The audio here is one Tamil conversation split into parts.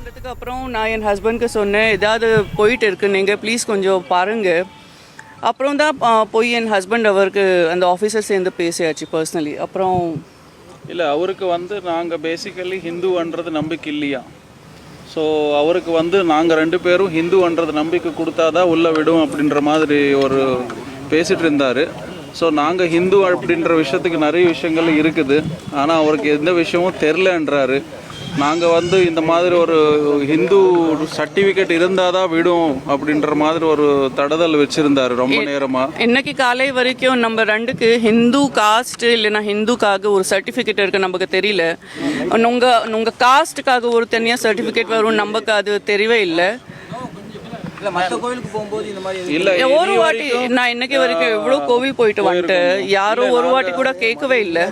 பண்ணதுக்கு அப்புறம் நான் என் ஹஸ்பண்ட்க்கு சொன்னேன், ஏதாவது போயிட்டு இருக்கு, நீங்கள் ப்ளீஸ் கொஞ்சம் பாருங்கள். அப்புறம் தான் போய் என் ஹஸ்பண்ட் அவருக்கு அந்த ஆஃபீஸர் சேர்ந்து பேசியாச்சு பர்சனலி. அப்புறம் இல்லை, அவருக்கு வந்து நாங்கள் பேசிக்கலி ஹிந்துன்றது நம்பிக்கை இல்லையா. ஸோ அவருக்கு வந்து நாங்கள் 2 பேரும் ஹிந்துன்றது நம்பிக்கை கொடுத்தாதான் உள்ளே விடும் அப்படின்ற மாதிரி ஒரு பேசிகிட்டு இருந்தார். ஸோ நாங்கள் ஹிந்து அப்படின்ற விஷயத்துக்கு நிறைய விஷயங்கள் இருக்குது, ஆனால் அவருக்கு எந்த விஷயமும் தெரிலன்றாரு. நாங்கள் வந்து இந்த மாதிரி ஒரு ஹிந்து சர்டிஃபிகேட் இருந்தால் தான் விடும் அப்படின்ற மாதிரி ஒரு தடதல் வச்சுருந்தார் ரொம்ப நேரமாக. இன்னைக்கு காலை வரைக்கும் நம்ம 2க்கு ஹிந்து காஸ்ட் இல்லைன்னா ஹிந்துக்காக ஒரு சர்டிஃபிகேட் இருக்குது நமக்கு தெரியல. உங்கள் காஸ்ட்டுக்காக ஒரு தனியாக சர்டிஃபிகேட் வரும், நமக்கு அது தெரியவே இல்லை. ஒரு வாட்டி நான் இன்னைக்கு வரைக்கும் எவ்வளோ கோவில் போயிட்டு வந்துட்டேன், யாரும் ஒரு வாட்டி கூட கேட்கவே இல்லை.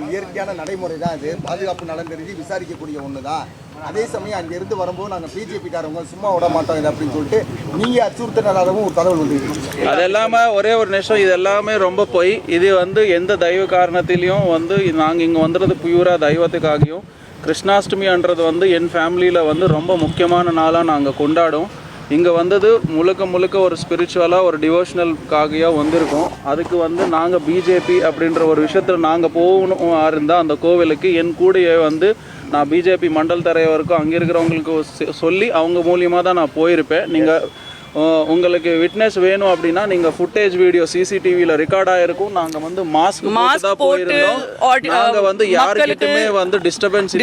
இயற்கையான நடைமுறை தான் அது, பாதுகாப்பு நலன் தெரிஞ்சு விசாரிக்கக்கூடிய ஒன்று தான். அதே சமயம் அங்கிருந்து வரும்போது நாங்கள் பிஜேபிக்காரவங்க சும்மா விட மாட்டோம் இது அப்படின்னு சொல்லிட்டு நீங்கள் அச்சுறுத்தினதாகவும் ஒரு தகவல் வந்து அது எல்லாமே ஒரே ஒரு நிமிஷம், இது எல்லாமே ரொம்ப பொய். இது வந்து எந்த தெய்வ காரணத்திலையும் வந்து நாங்கள் இங்கே வந்துடுறது பியூராக தெய்வத்துக்காகியும். கிருஷ்ணாஷ்டமின்றது வந்து என் ஃபேமிலியில் வந்து ரொம்ப முக்கியமான நாளாக நாங்கள் கொண்டாடும். இங்கே வந்தது முழுக்க ஒரு ஸ்பிரிச்சுவலாக ஒரு டிவோஷனல்காகியாக வந்திருக்கோம். அதுக்கு வந்து நாங்கள் பிஜேபி அப்படின்ற ஒரு விஷயத்தில் நாங்கள் போகணும் இருந்தால் அந்த கோவிலுக்கு என் கூடையே வந்து நான் பிஜேபி மண்டல் தலைவருக்கும் அங்கே இருக்கிறவங்களுக்கு சொல்லி அவங்க மூலியமாக தான் நான் போயிருப்பேன். நீங்கள் உங்களுக்கு விட்னஸ் வேணும் அப்படின்னா நீங்கள் ஃபுட்டேஜ் வீடியோ சிசிடிவியில் ரெக்கார்ட் ஆகிருக்கும். நாங்கள் வந்து மாஸ்க் தான் போயிருந்தோம். நாங்கள் வந்து யாருக்கிட்டுமே வந்து டிஸ்டர்பன்ஸ்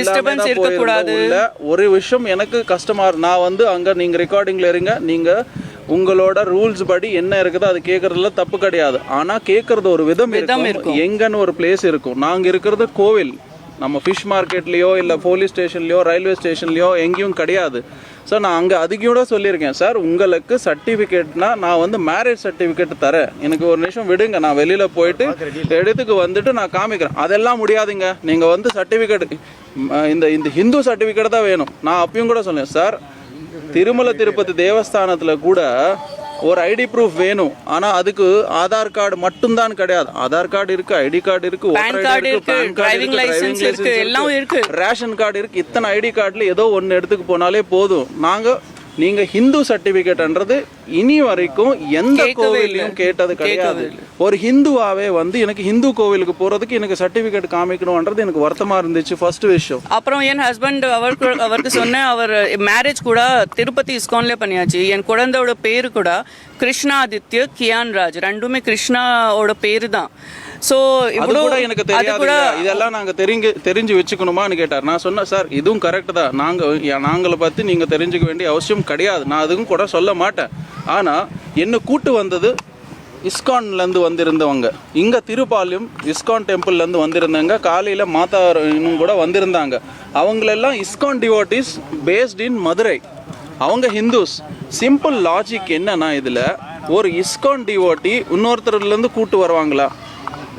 இல்லை. ஒரு விஷயம் எனக்கு கஷ்டமாக, நான் வந்து அங்கே நீங்கள் ரெக்கார்டிங்கில் இருங்க, நீங்கள் உங்களோட ரூல்ஸ் படி என்ன இருக்குதோ அது கேட்கறதுல தப்பு கிடையாது. ஆனால் கேட்கறது ஒரு விதம் இருக்கும், எங்கன்னு ஒரு பிளேஸ் இருக்கும். நாங்கள் இருக்கிறது கோவில், நம்ம ஃபிஷ் மார்க்கெட்லேயோ இல்லை போலீஸ் ஸ்டேஷன்லையோ ரயில்வே ஸ்டேஷன்லையோ எங்கேயும் கிடையாது. ஸோ நான் அங்கே அதுக்கு கூட சொல்லியிருக்கேன், சார் உங்களுக்கு சர்டிஃபிகேட்னா நான் வந்து மேரேஜ் சர்டிஃபிகேட் தரேன், எனக்கு ஒரு நிமிஷம் விடுங்க, நான் வெளியில் போயிட்டு எடுத்துக்கு வந்துட்டு நான் காமிக்கிறேன். அதெல்லாம் முடியாதுங்க, நீங்கள் வந்து சர்டிஃபிகேட் இந்த ஹிந்து சர்டிஃபிகேட் தான் வேணும். நான் அப்பயும் கூட சொன்னேன், சார் திருமலை திருப்பதி தேவஸ்தானத்தில் கூட ஒரு ஐடி ப்ரூஃப் வேணும், ஆனால் அதுக்கு ஆதார் கார்டு மட்டும்தான் கிடையாது. ஆதார் கார்டு இருக்கு, ஐடி கார்டு இருக்கு, டிரைவிங் லைசென்ஸ் இருக்கு, எல்லாம் இருக்கு, ரேஷன் கார்டு இருக்கு. இத்தனை ஐடி கார்டுல ஏதோ ஒன்று எடுத்துக்கு போனாலே போதும். நீங்கள் ஹிந்து சர்டிஃபிகேட்ன்றது இனி வரைக்கும் எந்த கோவிலையும் கேட்டது கிடையாது. ஒரு ஹிந்துவாவே வந்து எனக்கு ஹிந்து கோவிலுக்கு போகிறதுக்கு எனக்கு சர்டிஃபிகேட் காமிக்கணும்ன்றது எனக்கு வருத்தமாக இருந்துச்சு ஃபர்ஸ்ட் விஷயம். அப்புறம் என் ஹஸ்பண்ட் அவருக்கு சொன்னேன், அவர் மேரேஜ் கூட திருப்பதி இஸ்கான்லேயே பண்ணியாச்சு. என் குழந்தையோட பேரு கூட கிருஷ்ணாதித்ய கியான் ராஜ், 2மே கிருஷ்ணாவோட பேரு தான். ஸோ இது கூட எனக்கு தெரியாது, இதெல்லாம் நாங்கள் தெரிஞ்சு வச்சுக்கணுமான்னு கேட்டார். நான் சொன்னேன், சார் இதுவும் கரெக்டு தான், நாங்களை பற்றி நீங்கள் தெரிஞ்சுக்க வேண்டிய அவசியம் கிடையாது, நான் அதுவும் கூட சொல்ல மாட்டேன். ஆனால் என்ன கூட்டு வந்தது இஸ்கான்லேருந்து வந்திருந்தவங்க, இங்கே திருப்பாளையம் இஸ்கான் டெம்பிள்லேருந்து வந்திருந்தவங்க, காலையில் மாதா இன்னும் கூட வந்திருந்தாங்க. அவங்களெல்லாம் ISKCON devotees based in Madurai, அவங்க ஹிந்துஸ். சிம்பிள் லாஜிக் என்னன்னா, இதில் ஒரு இஸ்கான் டிவோட்டி இன்னொருத்தர்லேருந்து கூட்டு வருவாங்களா?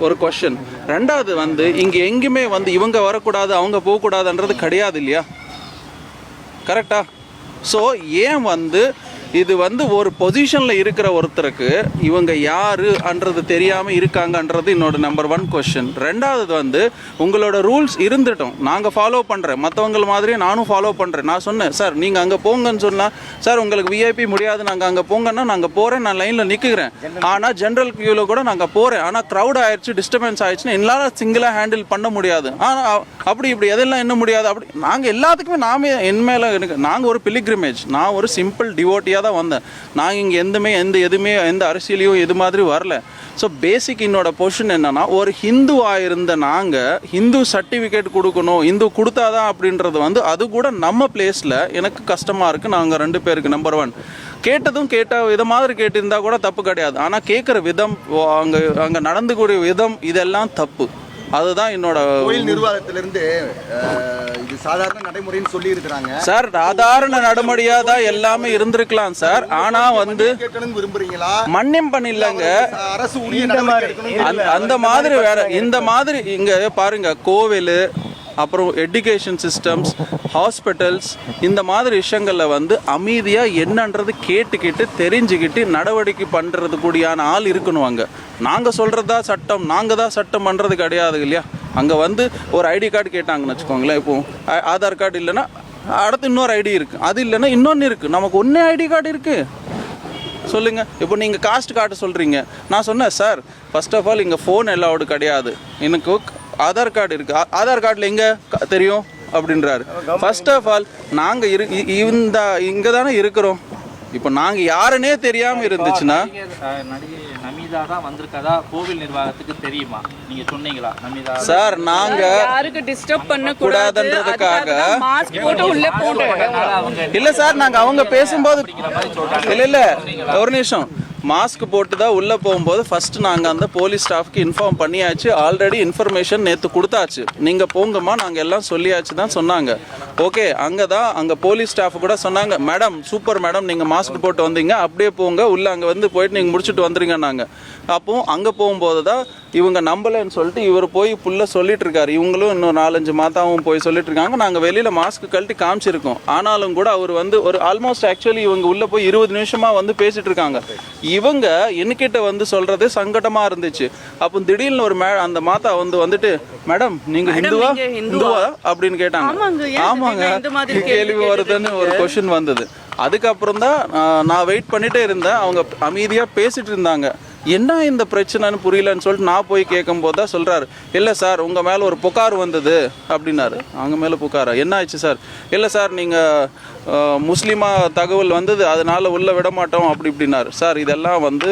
ஒரு கொஷன். ரெண்டாவது வந்து இங்கே எங்கேயுமே வந்து இவங்க வரக்கூடாது அவங்க போகக்கூடாதுன்றது கிடையாது இல்லையா, கரெக்டா? ஸோ ஏன் வந்து இது வந்து ஒரு பொசிஷனில் இருக்கிற ஒருத்தருக்கு இவங்க யாருன்றது தெரியாமல் இருக்காங்கன்றது என்னோட நம்பர் 1 கொஸ்டின். ரெண்டாவது வந்து உங்களோட ரூல்ஸ் இருந்துட்டோம், நாங்கள் ஃபாலோ பண்ணுறேன், மற்றவங்க மாதிரியே நானும் ஃபாலோ பண்ணுறேன். நான் சொன்னேன், சார் நீங்கள் அங்கே போங்கன்னு சொன்னால், சார் உங்களுக்கு விஐபி முடியாது, நாங்கள் அங்கே போங்கன்னா நாங்கள் போகிறேன், நான் லைனில் நிற்கிறேன். ஆனால் ஜென்ரல் கியூவில் கூட நாங்கள் போகிறேன், ஆனால் க்ரௌட் ஆயிடுச்சு, டிஸ்டர்பன்ஸ் ஆயிடுச்சுன்னா என்னால் சிங்கிளாக ஹேண்டில் பண்ண முடியாது. ஆனால் அப்படி இப்படி எதெல்லாம் என்ன முடியாது, அப்படி நாங்கள் எல்லாத்துக்குமே நாமே என் மேலே எனக்கு, நாங்கள் ஒரு பிலிக்ரிமேஜ், நான் ஒரு சிம்பிள் டிவோட்டியாக தான் வந்தேன். நாங்கள் இங்கே எந்த அரசியலையும் எது மாதிரி வரல. ஸோ பேசிக் என்னோட பொசிஷன் என்னன்னா, ஒரு ஹிந்துவாக இருந்த நாங்கள் ஹிந்து சர்டிஃபிகேட் கொடுக்கணும், ஹிந்து கொடுத்தாதான் அப்படின்றது வந்து அது கூட நம்ம பிளேஸில் எனக்கு கஷ்டமாக இருக்குது. நாங்கள் 2 பேருக்கு நம்பர் 1 கேட்டதும் இதை மாதிரி கேட்டிருந்தா கூட தப்பு கிடையாது. ஆனால் கேட்குற விதம், அங்கே நடந்துக்கூடிய விதம், இதெல்லாம் தப்பு. அதுதான் என்னோட கோயில் நிர்வாகத்திலிருந்து இது சாதாரண நடைமுறைன்னு சொல்லி இருக்கிறாங்க. சார் சாதாரண நடைமுறையா தான் எல்லாமே இருந்திருக்கலாம் சார். ஆனா வந்து விரும்புறீங்களா மன்னியம் பண்ணிடலங்க, அரசு அந்த மாதிரி வேற. இந்த மாதிரி இங்க பாருங்க, கோவில், அப்புறம் எஜுகேஷன் சிஸ்டம்ஸ், ஹாஸ்பிட்டல்ஸ், இந்த மாதிரி விஷயங்களில் வந்து அமைதியாக என்னன்றது கேட்டுக்கிட்டு தெரிஞ்சுக்கிட்டு நடவடிக்கை பண்ணுறது கூடியான ஆள் இருக்கணும். அங்கே நாங்கள் சொல்கிறது தான் சட்டம், நாங்கள் தான் சட்டம் பண்ணுறது கிடையாது இல்லையா. அங்கே வந்து ஒரு ஐடி கார்டு கேட்டாங்கன்னு வச்சுக்கோங்களேன், இப்போது ஆதார் கார்டு இல்லைன்னா அடுத்து இன்னொரு ஐடி இருக்குது, அது இல்லைன்னா இன்னொன்று இருக்குது. நமக்கு ஒன்றே ஐடி கார்டு இருக்குது சொல்லுங்க. இப்போ நீங்கள் காஸ்ட் கார்டு சொல்கிறீங்க, நான் சொன்னேன் சார் ஃபர்ஸ்ட் ஆஃப் ஆல் இங்கே ஃபோன் அலௌடு கிடையாது, எனக்கு ஆதார் கார்டு இருக்குது, ஆதார் கார்டில் எங்கே தெரியும் அப்படின்றாரு. ஃபர்ஸ்ட் ஆஃப் ஆல் நாங்கள் இங்கே தானே இருக்கிறோம், இப்போ நாங்கள் யாருன்னே தெரியாமல் இருந்துச்சுன்னா. நடிகை நமிதா தான் வந்திருக்கதா கோவில் நிர்வாகத்துக்கு தெரியுமா? நீங்க சொன்னீங்களா நமிதா? சார் நாங்கள் யாருக்கு டிஸ்டர்ப் பண்ண கூடாதுன்றதுக்காக மாஸ்க் போட்டு உள்ளே போட்டோம். இல்லை சார், நாங்கள் அவங்க பேசும்போது இல்லை ஒரு நிமிஷம், மாஸ்க் போட்டு தான் உள்ளே போகும்போது ஃபஸ்ட்டு நாங்கள் அந்த போலீஸ் ஸ்டாஃப்க்கு இன்ஃபார்ம் பண்ணியாச்சு, ஆல்ரெடி இன்ஃபர்மேஷன் நேற்று கொடுத்தாச்சு, நீங்கள் போங்கம்மா நாங்கள் எல்லாம் சொல்லியாச்சு தான் சொன்னாங்க. ஓகே, அங்கே போலீஸ் ஸ்டாஃப் கூட சொன்னாங்க, மேடம் சூப்பர் மேடம் நீங்கள் மாஸ்க் போட்டு வந்தீங்க, அப்படியே போங்க உள்ளே, அங்கே வந்து போயிட்டு நீங்கள் முடிச்சுட்டு வந்துடுங்க. நாங்கள் அப்போது அங்கே போகும்போது தான் இவங்க நம்பலைன்னு சொல்லிட்டு இவர் போய் ஃபுல்லாக சொல்லிட்டு இருக்காரு, இவங்களும் இன்னும் 4-5 மாதாவும் போய் சொல்லிட்டு இருக்காங்க. நாங்கள் வெளியில் மாஸ்க் கழட்டி காமிச்சிருக்கோம், ஆனாலும் கூட அவர் வந்து ஒரு ஆல்மோஸ்ட் ஆக்சுவலி இவங்க உள்ளே போய் 20 நிமிஷமாக வந்து பேசிட்டு இருக்காங்க. இவங்க என்கிட்ட வந்து சொல்றது சங்கடமா இருந்துச்சு. அப்போ திடீர்னு ஒரு அந்த மாதா வந்துட்டு மேடம் நீங்க ஹிந்துவா அப்படின்னு கேட்டாங்க. ஆமாங்க கேள்வி வருதுன்னு ஒரு கொஸ்டின் வந்தது. அதுக்கப்புறம் தான் நான் வெயிட் பண்ணிட்டே இருந்தேன், அவங்க அமைதியா பேசிட்டு இருந்தாங்க. என்ன இந்த பிரச்சனைன்னு புரியலன்னு சொல்லிட்டு நான் போய் கேட்கும் போது தான் சொல்கிறாரு, இல்லை சார் உங்கள் மேலே ஒரு புகார் வந்தது அப்படின்னாரு. அவங்க மேலே புகாரா, என்ன ஆச்சு சார்? இல்லை சார் நீங்கள் முஸ்லீமாக தகவல் வந்தது, அதனால் உள்ளே விட மாட்டோம் அப்படி இப்படின்னாரு. சார் இதெல்லாம் வந்து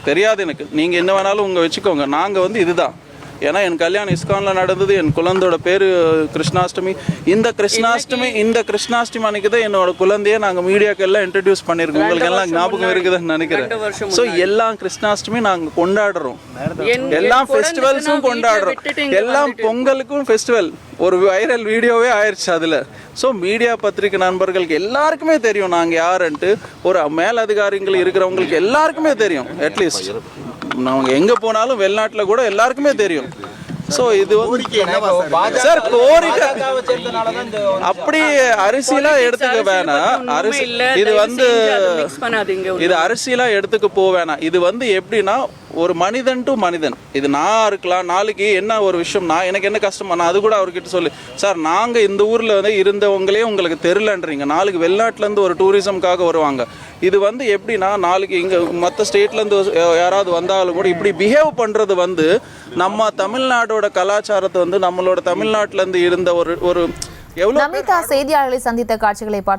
தெரியாது எனக்கு, நீங்கள் என்ன வேணாலும் உங்கள் வச்சுக்கோங்க, நாங்கள் வந்து இதுதான். ஏன்னா என் கல்யாணம் இஸ்கானில் நடந்தது, என் குழந்தையோட பேர் கிருஷ்ணாஷ்டமி. இந்த கிருஷ்ணாஷ்டமி அன்னைக்கு தான் என்னோட குழந்தைய நாங்கள் மீடியாவுக்கு எல்லாம் இன்ட்ரடியூஸ் பண்ணியிருக்கோம். உங்களுக்கு எல்லாம் ஞாபகம் இருக்குதுன்னு நினைக்கிறேன். ஸோ எல்லா கிருஷ்ணாஷ்டமி நாங்கள் கொண்டாடுறோம், எல்லா ஃபெஸ்டிவல்ஸும் கொண்டாடுறோம், எல்லாம் பொங்கலுக்கும் ஃபெஸ்டிவல். ஒரு வைரல் வீடியோவே ஆயிடுச்சு அதில். ஸோ மீடியா பத்திரிகை நண்பர்களுக்கு எல்லாருக்குமே தெரியும் நாங்கள் யாருன்ட்டு, ஒரு மேலதிகாரிகள் இருக்கிறவங்களுக்கு எல்லாருக்குமே தெரியும். அட்லீஸ்ட் நாங்கள் எங்கே போனாலும் வெளிநாட்டில் கூட எல்லாருக்குமே தெரியும். ஸோ இது வந்து சார் கோரிக்கை அப்படி அரிசியெல்லாம் எடுத்துக்க வேணாம், இது வந்து இது அரசியலாக எடுத்துக்க போக வேணாம். இது வந்து எப்படின்னா ஒரு மனிதன் டு மனிதன், இது நான் இருக்கலாம், நாளைக்கு என்ன ஒரு விஷயம் எனக்கு என்ன கஷ்டமா நான் அது கூட அவர்கிட்ட சொல்லி, சார் நாங்கள் இந்த ஊரில் வந்து இருந்தவங்களே உங்களுக்கு தெரிலன்றீங்க, நாளைக்கு வெளிநாட்டிலேருந்து ஒரு டூரிசம்காக வருவாங்க. இது வந்து எப்படின்னா நாளைக்கு இங்கே மற்ற ஸ்டேட்லேருந்து யாராவது வந்தாலும் கூட இப்படி பிஹேவ் பண்ணுறது வந்து நம்ம தமிழ்நாடோட கலாச்சாரத்தை வந்து நம்மளோட தமிழ்நாட்டிலேருந்து இருந்த ஒரு எவ்வளோ. நமிதா செய்தியாளர்களை சந்தித்த காட்சிகளை பார்த்து